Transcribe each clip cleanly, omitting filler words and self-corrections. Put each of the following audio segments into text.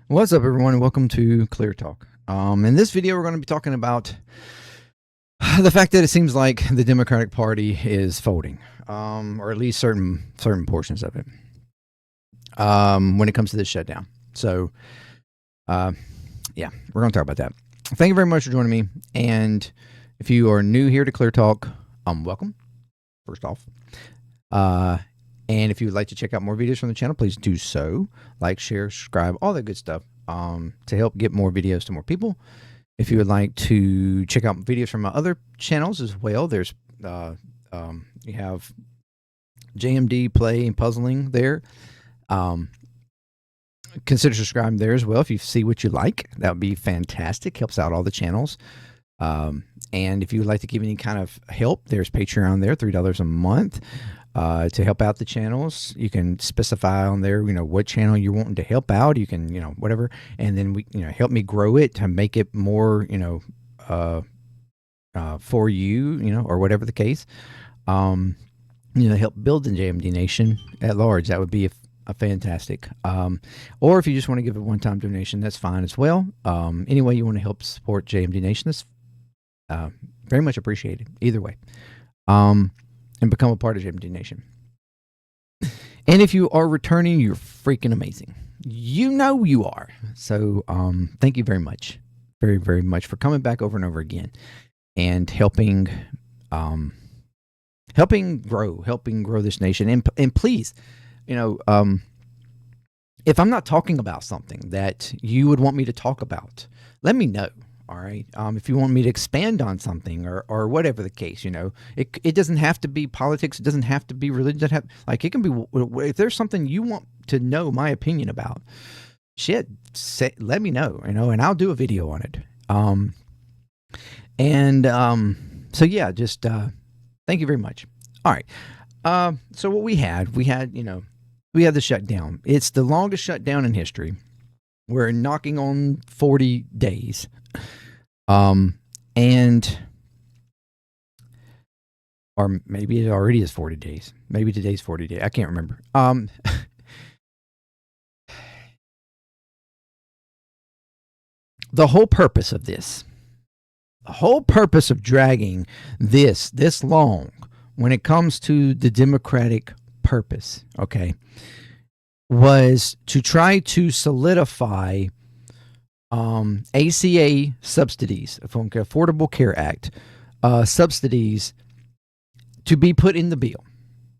What's up, everyone, and welcome to ClearTalk. In this video, we're going to be talking about the fact that it seems like the Democratic Party is folding, or at least certain portions of it, when it comes to this shutdown. So, yeah, we're going to talk about that. Thank you very much for joining me. And if you are new here to ClearTalk, welcome, first off. And if you would like to check out more videos from the channel, please do so. Like, share, subscribe, all that good stuff to help get more videos to more people. If you would like to check out videos from my other channels as well, there's you have JMD Play and Puzzling there. Consider subscribing there as well if you see what you like. That would be fantastic. Helps out all the channels. And if you would like to give any kind of help, there's Patreon there, $3 a month. To help out the channels, you can specify on there, what channel you're wanting to help out. You can, whatever, and then we, help me grow it to make it more, for you, or whatever the case. Help build the JMD Nation at large. That would be a fantastic. Or if you just want to give a one-time donation, that's fine as well. Any way you want to help support JMD Nation, that's very much appreciated. Either way. And become a part of JMD Nation. And if you are returning, you're freaking amazing. You know you are. So thank you very much. Very, very much for coming back over and over again and helping grow this nation. And please, if I'm not talking about something that you would want me to talk about, let me know. All right. If you want me to expand on something or whatever the case, it doesn't have to be politics. It doesn't have to be religion. It can be, if there's something you want to know my opinion about, let me know, and I'll do a video on it. So yeah, just, thank you very much. All right. So what we had the shutdown. It's the longest shutdown in history. We're knocking on 40 days. Or maybe it already is 40 days. Maybe today's 40 days. I can't remember. The whole purpose of this, the whole purpose of dragging this long when it comes to the Democratic purpose, okay, was to try to solidify ACA subsidies, Affordable Care Act subsidies, to be put in the bill.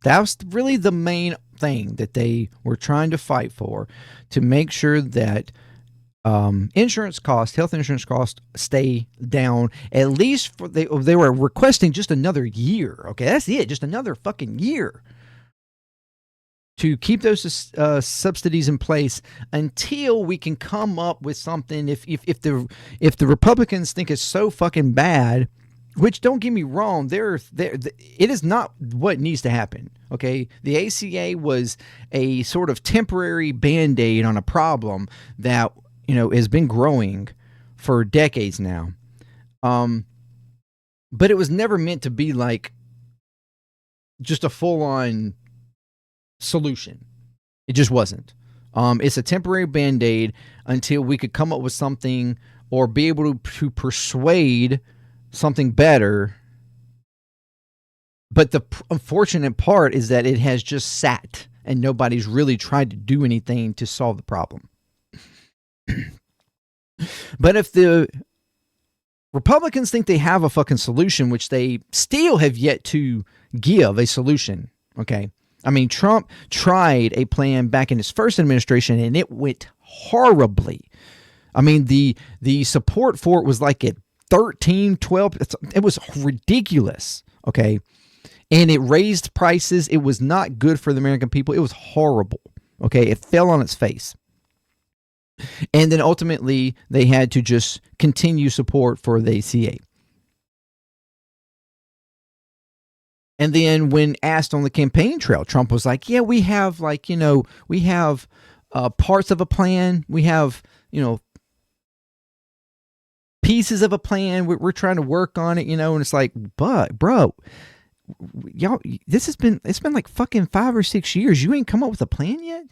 That was really the main thing that they were trying to fight for, to make sure that health insurance costs stay down, at least they were requesting just another year. Okay, that's it, just another fucking year to keep those subsidies in place until we can come up with something. If the Republicans think it's so fucking bad, which, don't get me wrong, it is not what needs to happen. Okay, the ACA was a sort of temporary Band-Aid on a problem that has been growing for decades now. But it was never meant to be like just a full-on solution. It just wasn't. It's a temporary Band-Aid until we could come up with something or be able to persuade something better. But the unfortunate part is that it has just sat and nobody's really tried to do anything to solve the problem. But if the Republicans think they have a fucking solution, which they still have yet to give a solution, okay? I mean, Trump tried a plan back in his first administration and it went horribly. I mean, the support for it was like at 13, 12. It was ridiculous, okay? And it raised prices. It was not good for the American people. It was horrible, okay? It fell on its face. And then ultimately, they had to just continue support for the ACA. And then when asked on the campaign trail, Trump was like, yeah, we have we have parts of a plan. We have, pieces of a plan. We're trying to work on it, and it's like, but bro, y'all, it's been like fucking 5 or 6 years. You ain't come up with a plan yet.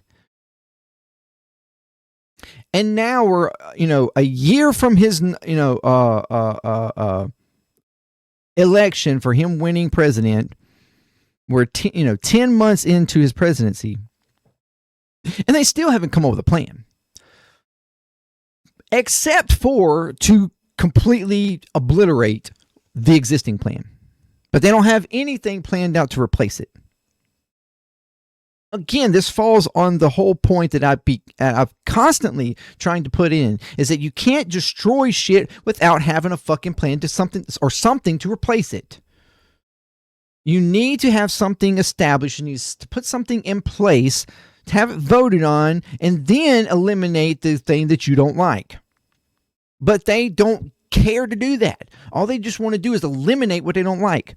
And now we're, a year from his, election for him winning president. We're 10 months into his presidency, and they still haven't come up with a plan, except for to completely obliterate the existing plan. But they don't have anything planned out to replace it. Again, this falls on the whole point that I've constantly trying to put in, is that you can't destroy shit without having a fucking plan to something to replace it. You need to have something established. You need to put something in place, to have it voted on, and then eliminate the thing that you don't like. But they don't care to do that. All they just want to do is eliminate what they don't like.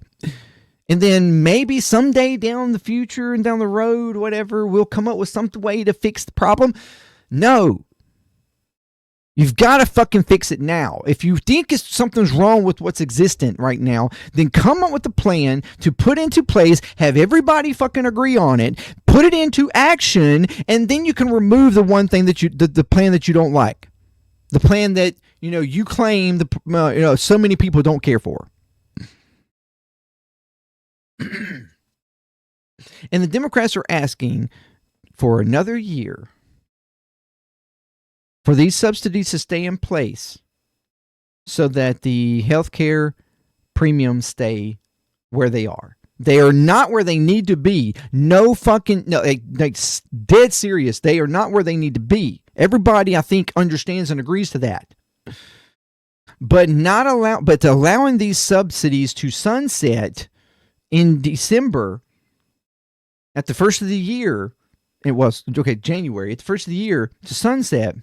And then maybe someday down the future and down the road, whatever, we'll come up with some way to fix the problem. No. You've got to fucking fix it now. If you think something's wrong with what's existent right now, then come up with a plan to put into place, have everybody fucking agree on it, put it into action, and then you can remove the one thing that the plan that you don't like. The plan that, you claim so many people don't care for. And the Democrats are asking for another year for these subsidies to stay in place so that the healthcare premiums stay where they are. They are not where they need to be. No, dead serious. They are not where they need to be. Everybody, I think, understands and agrees to that. But allowing these subsidies to sunset in December, at the first of the year, January, at the first of the year to sunset,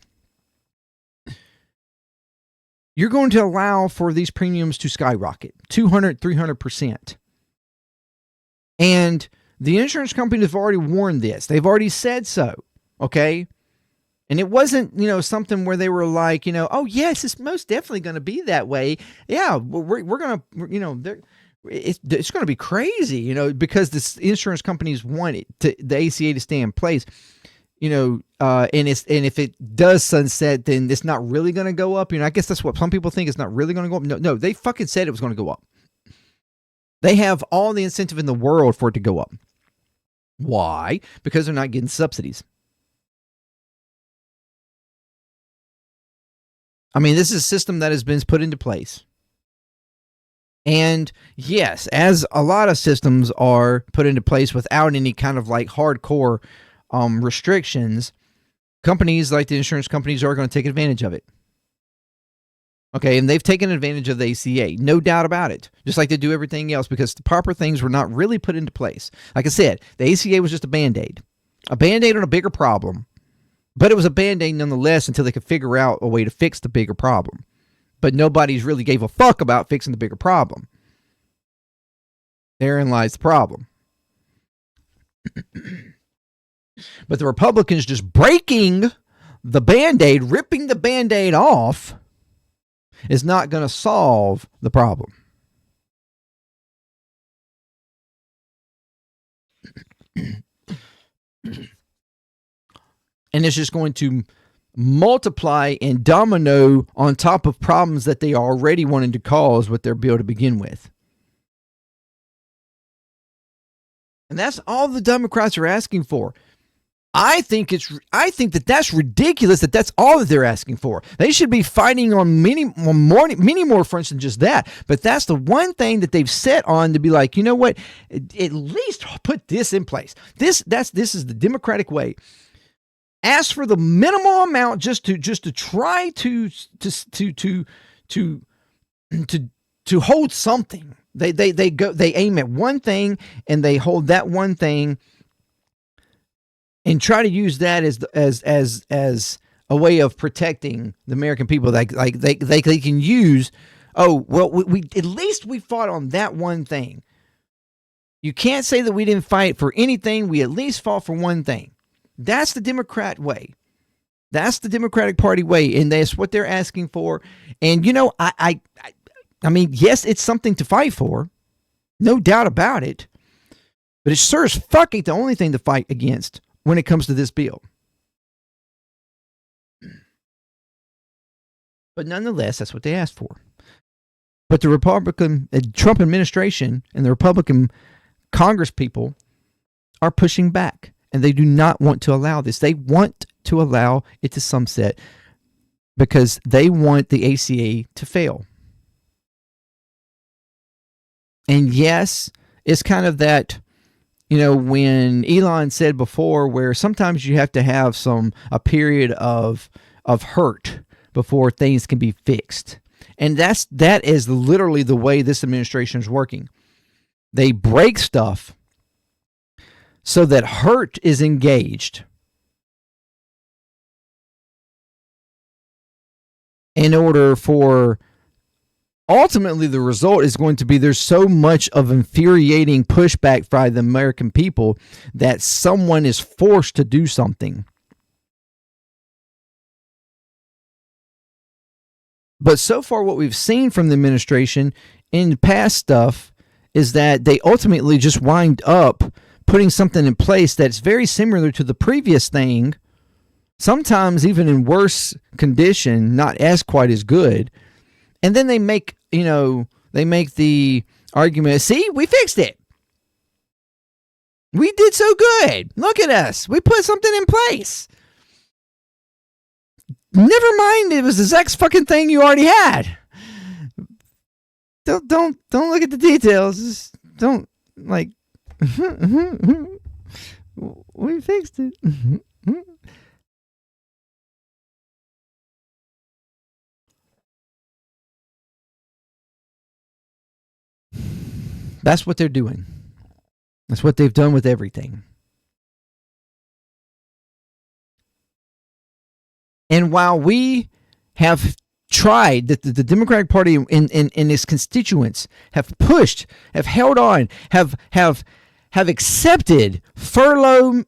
you're going to allow for these premiums to skyrocket 200, 300%. And the insurance companies have already warned this. They've already said so. Okay. And it wasn't, something where they were like, oh yes, it's most definitely going to be that way. Yeah. We're going to, it's going to be crazy, because the insurance companies want the ACA to stay in place, and if it does sunset, then it's not really going to go up. I guess that's what some people think. It's not really going to go up. No, they fucking said it was going to go up. They have all the incentive in the world for it to go up. Why? Because they're not getting subsidies. I mean, this is a system that has been put into place. And yes, as a lot of systems are put into place without any kind of like hardcore restrictions, companies like the insurance companies are going to take advantage of it. Okay, and they've taken advantage of the ACA, no doubt about it, just like they do everything else, because the proper things were not really put into place. Like I said, the ACA was just a Band-Aid on a bigger problem, but it was a Band-Aid nonetheless until they could figure out a way to fix the bigger problem. But nobody's really gave a fuck about fixing the bigger problem. Therein lies the problem. But the Republicans just breaking the Band-Aid, ripping the Band-Aid off, is not going to solve the problem. And it's just going to multiply and domino on top of problems that they already wanted to cause with their bill to begin with. And that's all the Democrats are asking for. I think that that's ridiculous that that's all that they're asking for. They should be fighting on many more fronts than just that. But that's the one thing that they've set on to be like, you know what? At least put this in place. This is the Democratic way. Ask for the minimal amount just to try to hold something. They aim at one thing and they hold that one thing and try to use that as a way of protecting the American people. They can use. Oh well, we at least we fought on that one thing. You can't say that we didn't fight for anything. We at least fought for one thing. That's the Democrat way. That's the Democratic Party way, and that's what they're asking for. And I mean, yes, it's something to fight for, no doubt about it. But it sure as fuck ain't the only thing to fight against when it comes to this bill. But nonetheless, that's what they asked for. But the Republican Trump administration and the Republican Congress people are pushing back, and they do not want to allow this. They want to allow it to sunset because they want the ACA to fail. And yes, it's kind of that, when Elon said before, where sometimes you have to have a period of hurt before things can be fixed. And that is literally the way this administration is working. They break stuff so that hurt is engaged in order for ultimately the result is going to be there's so much of infuriating pushback by the American people that someone is forced to do something. But so far what we've seen from the administration in the past stuff is that they ultimately just wind up putting something in place that's very similar to the previous thing, sometimes even in worse condition, not as quite as good. And then they make the argument, see, we fixed it. We did so good. Look at us. We put something in place. Never mind, it was the exact fucking thing you already had. Don't look at the details. Just don't we fixed it. That's what they're doing. That's what they've done with everything. And while we have tried, that the Democratic Party and its constituents have pushed, have held on, have accepted furlough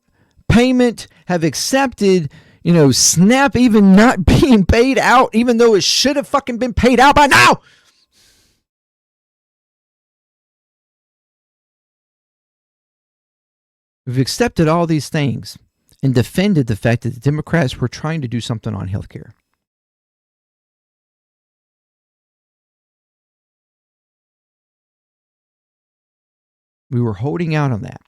payment, have accepted, SNAP even not being paid out, even though it should have fucking been paid out by now. We've accepted all these things and defended the fact that the Democrats were trying to do something on health care. We were holding out on that.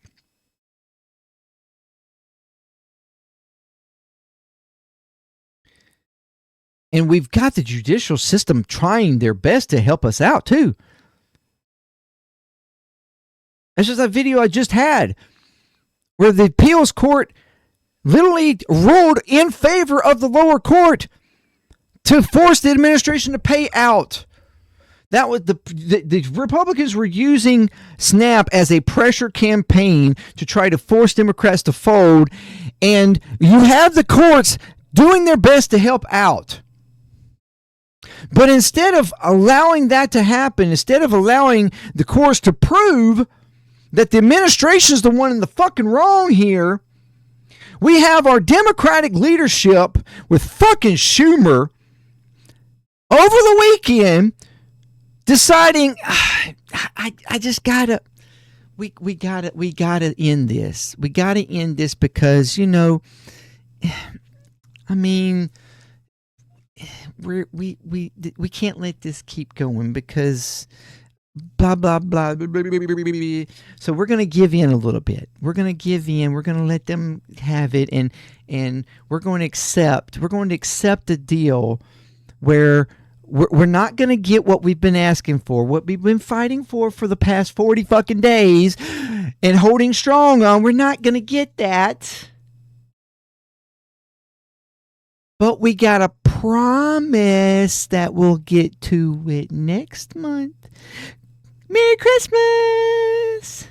And we've got the judicial system trying their best to help us out, too. That's just a video I just had where the appeals court literally ruled in favor of the lower court to force the administration to pay out. That was the Republicans were using SNAP as a pressure campaign to try to force Democrats to fold, and you have the courts doing their best to help out. But instead of allowing that to happen, instead of allowing the courts to prove that the administration is the one in the fucking wrong here, we have our Democratic leadership with fucking Schumer over the weekend deciding, I just gotta, we gotta end this. We gotta end this because, I mean, we can't let this keep going because blah, blah, blah, blah, blah, blah, blah, blah. So we're going to give in a little bit. We're going to give in. We're going to let them have it. And we're going to accept the deal where we're not going to get what we've been asking for, what we've been fighting for the past 40 fucking days and holding strong on. We're not going to get that. But we got a promise that we'll get to it next month. Merry Christmas!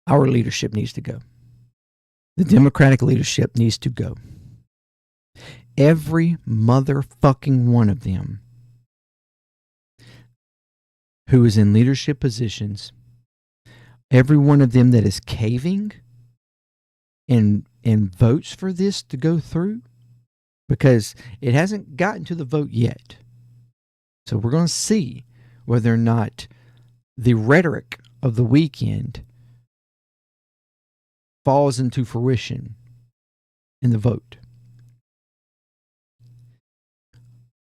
Our leadership needs to go. The Democratic leadership needs to go. Every motherfucking one of them who is in leadership positions, every one of them that is caving and votes for this to go through, because it hasn't gotten to the vote yet. So we're going to see whether or not the rhetoric of the weekend falls into fruition in the vote.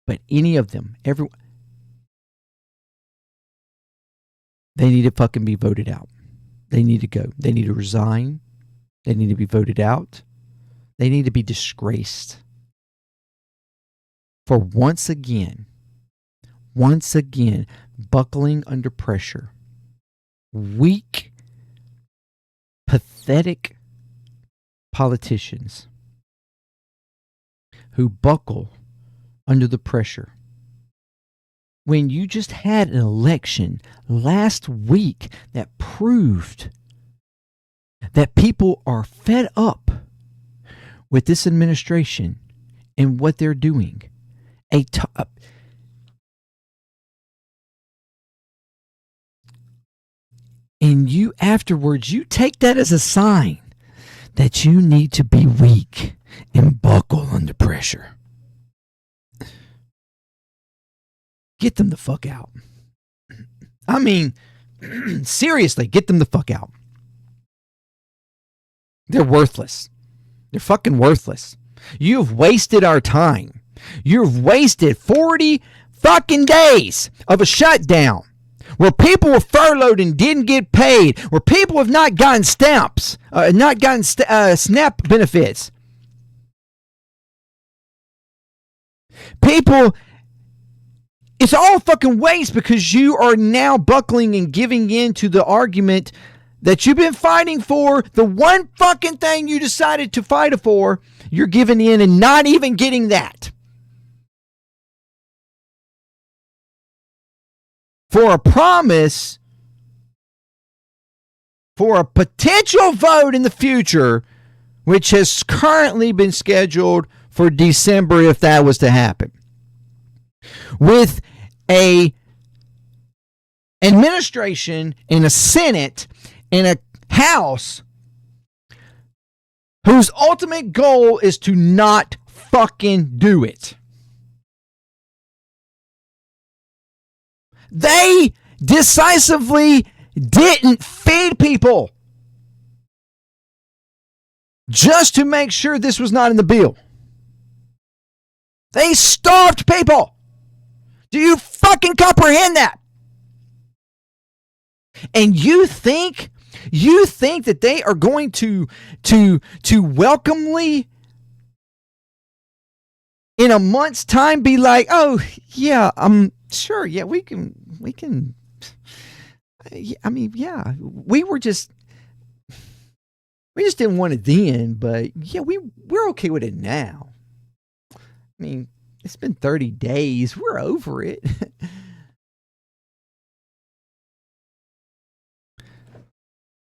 But any of them, everyone, they need to fucking be voted out. They need to go. They need to resign. They need to be voted out. They need to be disgraced. For once again, buckling under pressure. Weak, pathetic politicians who buckle under the pressure. When you just had an election last week that proved that people are fed up with this administration and what they're doing. And you afterwards, you take that as a sign that you need to be weak and buckle under pressure. Get them the fuck out. I mean, seriously, get them the fuck out. They're worthless. They're fucking worthless. You've wasted our time. You've wasted 40 fucking days of a shutdown where people were furloughed and didn't get paid, where people have not gotten SNAP benefits. People, it's all fucking waste because you are now buckling and giving in to the argument that you've been fighting for. The one fucking thing you decided to fight for, you're giving in and not even getting that. For a promise, for a potential vote in the future, which has currently been scheduled for December if that was to happen. With a administration and a Senate and a House whose ultimate goal is to not fucking do it. They decisively didn't feed people just to make sure this was not in the bill. They starved people. Do you fucking comprehend that? And you think that they are going to welcomely in a month's time be like, oh yeah, sure, yeah, we can. I mean, yeah, we just didn't want it then, but yeah, we're okay with it now. I mean, it's been 30 days. We're over it.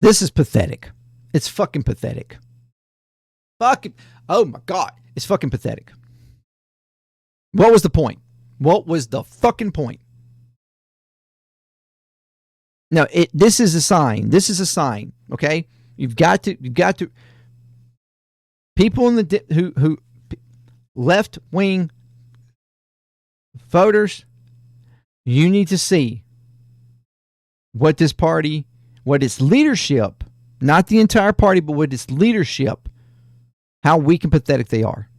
This is pathetic. It's fucking pathetic. Oh my God. It's fucking pathetic. What was the point? What was the fucking point? No, this is a sign. This is a sign, okay? You've got to people in the who left-wing voters, you need to see what this party, what its leadership, not the entire party, but what its leadership, how weak and pathetic they are.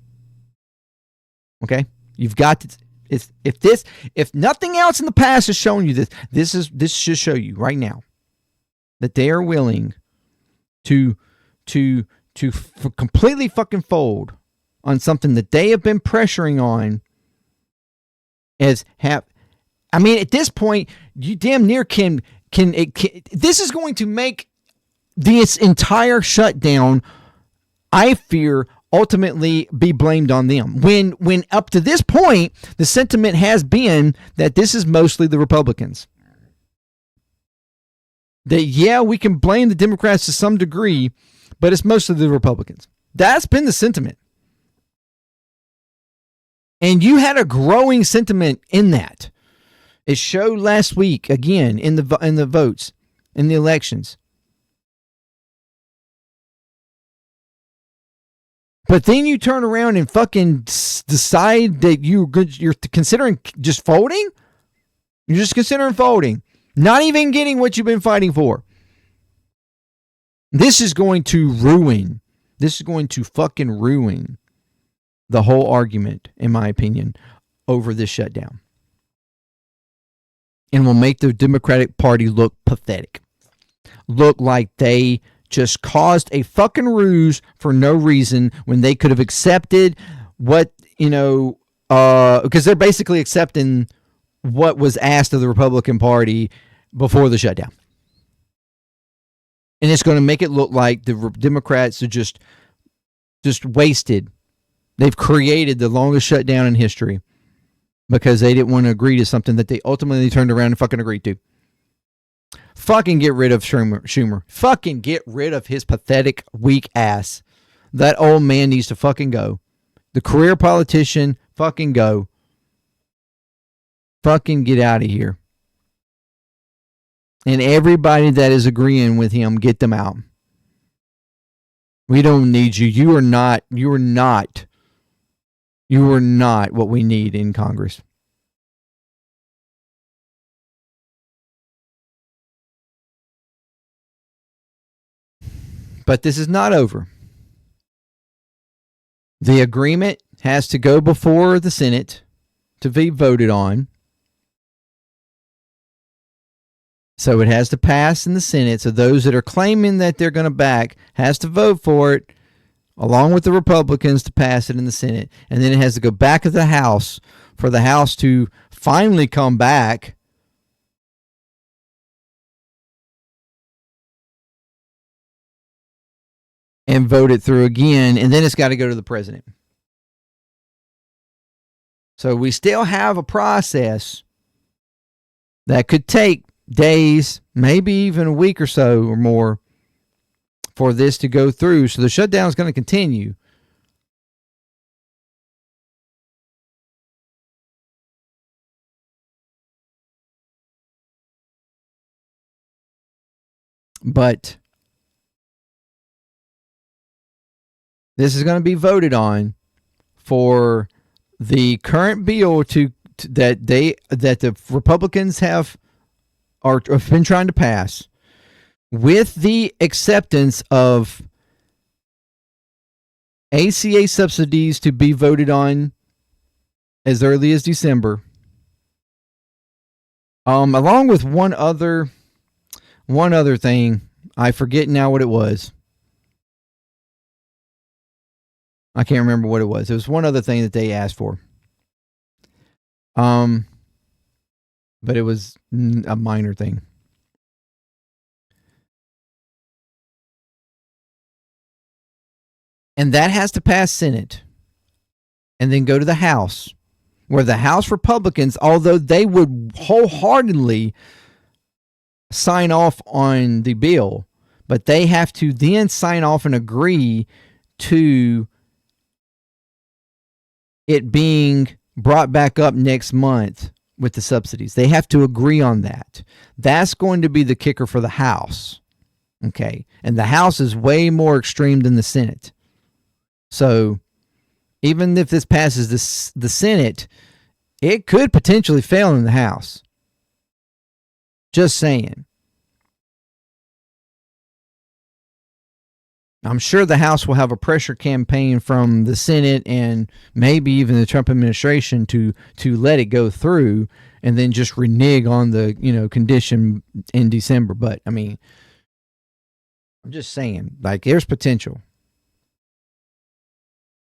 Okay? You've got to, if nothing else in the past has shown you this should show you right now that they are willing to completely fucking fold on something that they have been pressuring on. I mean, at this point, you damn near can this is going to make this entire shutdown, I fear, ultimately be blamed on them. When up to this point, the sentiment has been that this is mostly the Republicans. That, yeah, we can blame the Democrats to some degree, but it's mostly the Republicans. That's been the sentiment. And you had a growing sentiment in that. It showed last week, again, in the votes, in the elections. But then you turn around and fucking decide that you're considering just folding? You're just considering folding. Not even getting what you've been fighting for. This is going to ruin. This is going to fucking ruin the whole argument, in my opinion, over this shutdown. And will make the Democratic Party look pathetic. Look like they just caused a fucking ruse for no reason when they could have accepted what, because they're basically accepting what was asked of the Republican Party before the shutdown. And it's going to make it look like the Democrats are just wasted. They've created the longest shutdown in history because they didn't want to agree to something that they ultimately turned around and fucking agreed to. Fucking get rid of Schumer. Fucking get rid of his pathetic, weak ass. That old man needs to fucking go. The career politician, fucking go. Fucking get out of here. And everybody that is agreeing with him, get them out. We don't need you. You are not what we need in Congress. But this is not over. The agreement has to go before the Senate to be voted on. So it has to pass in the Senate. So those that are claiming that they're going to back has to vote for it along with the Republicans to pass it in the Senate. And then it has to go back to the House for the House to finally come back and vote it through again. And then it's got to go to the president. So we still have a process that could take days, maybe even a week or so or more for this to go through. So the shutdown is going to continue. But this is going to be voted on for the current bill that the Republicans have been trying to pass, with the acceptance of ACA subsidies to be voted on as early as December, along with one other thing. I forget now what it was. I can't remember what it was. It was one other thing that they asked for. But it was a minor thing. And that has to pass Senate and then go to the House, where the House Republicans, although they would wholeheartedly sign off on the bill, but they have to then sign off and agree to it being brought back up next month with the subsidies. They have to agree on that. That's going to be the kicker for the House. Okay. And the House is way more extreme than the Senate. So even if this passes the Senate, it could potentially fail in the House. Just saying. I'm sure the House will have a pressure campaign from the Senate and maybe even the Trump administration to let it go through and then just renege on the condition in December. But I mean, I'm just saying, like, there's potential.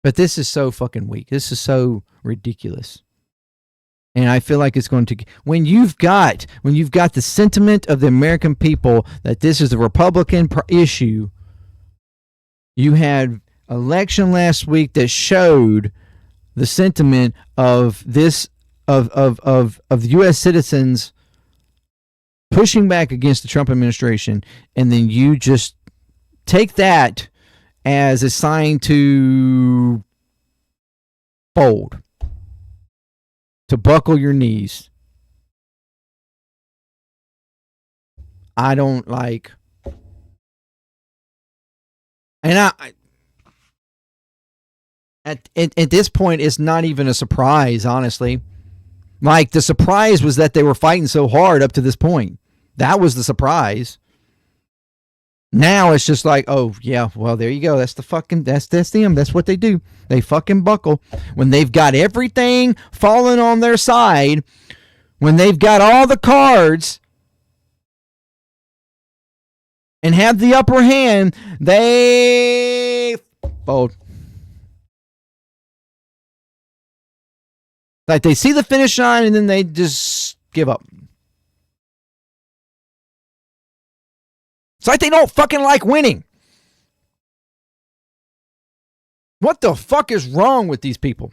But this is so fucking weak. This is so ridiculous. And I feel like it's going to, when you've got the sentiment of the American people that this is a Republican issue. You had election last week that showed the sentiment of this of U.S. citizens pushing back against the Trump administration, and then you just take that as a sign to fold, to buckle your knees. I don't like. And at this point, it's not even a surprise, honestly. Like, the surprise was that they were fighting so hard up to this point. That was the surprise. Now it's just like, oh yeah, well there you go. That's them. That's what they do. They fucking buckle when they've got everything falling on their side. When they've got all the cards and have the upper hand, they fold. Like they see the finish line and then they just give up. It's like they don't fucking like winning. What the fuck is wrong with these people?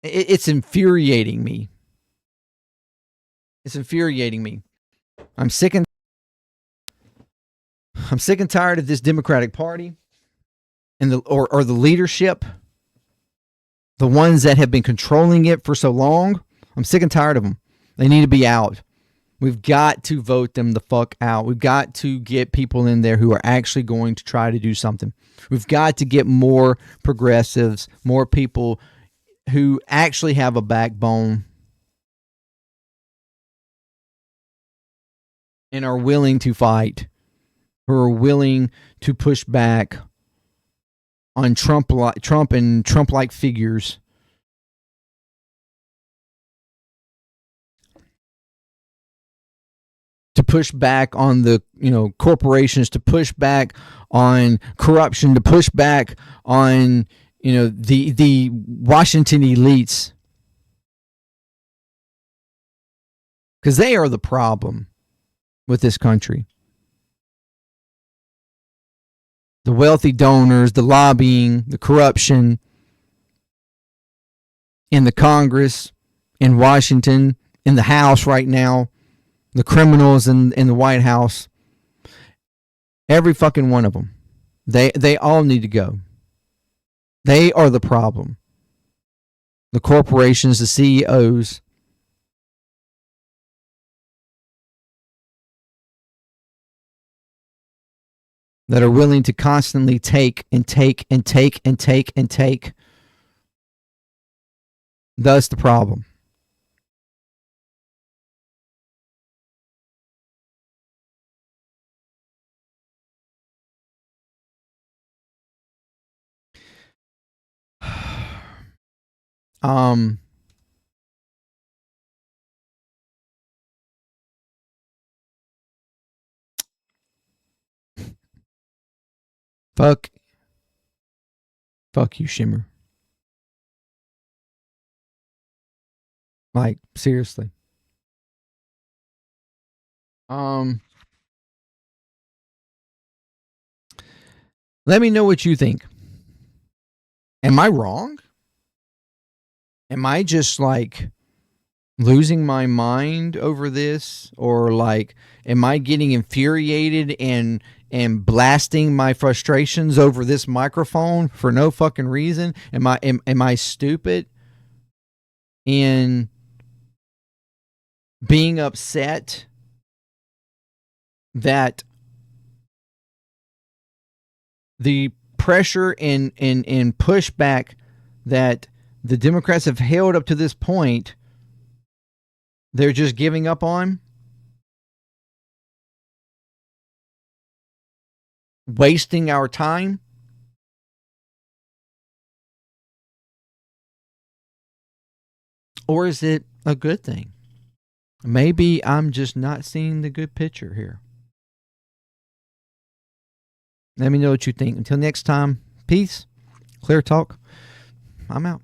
It's infuriating me. It's infuriating me. I'm sick and tired of this Democratic Party and or the leadership, the ones that have been controlling it for so long. I'm sick and tired of them. They need to be out. We've got to vote them the fuck out. We've got to get people in there who are actually going to try to do something. We've got to get more progressives, more people who actually have a backbone and are willing to fight, who are willing to push back on Trump and Trump-like figures. To push back on the corporations, to push back on corruption, to push back on the Washington elites, because they are the problem with this country. The wealthy donors, the lobbying, the corruption in the Congress, in Washington, in the House right now, the criminals in the White House, every fucking one of them, they all need to go. They are the problem. The corporations, the CEOs. That are willing to constantly take and take and take and take and take. That's the problem. Fuck you, Schumer. Like, seriously. Let me know what you think. Am I wrong? Am I just like losing my mind over this, or like am I getting infuriated and blasting my frustrations over this microphone for no fucking reason? Am I stupid in being upset that the pressure and pushback that the Democrats have held up to this point, they're just giving up on? Wasting our time? Or is it a good thing? Maybe I'm just not seeing the good picture here. Let me know what you think. Until next time, peace. ClearTalk. I'm out.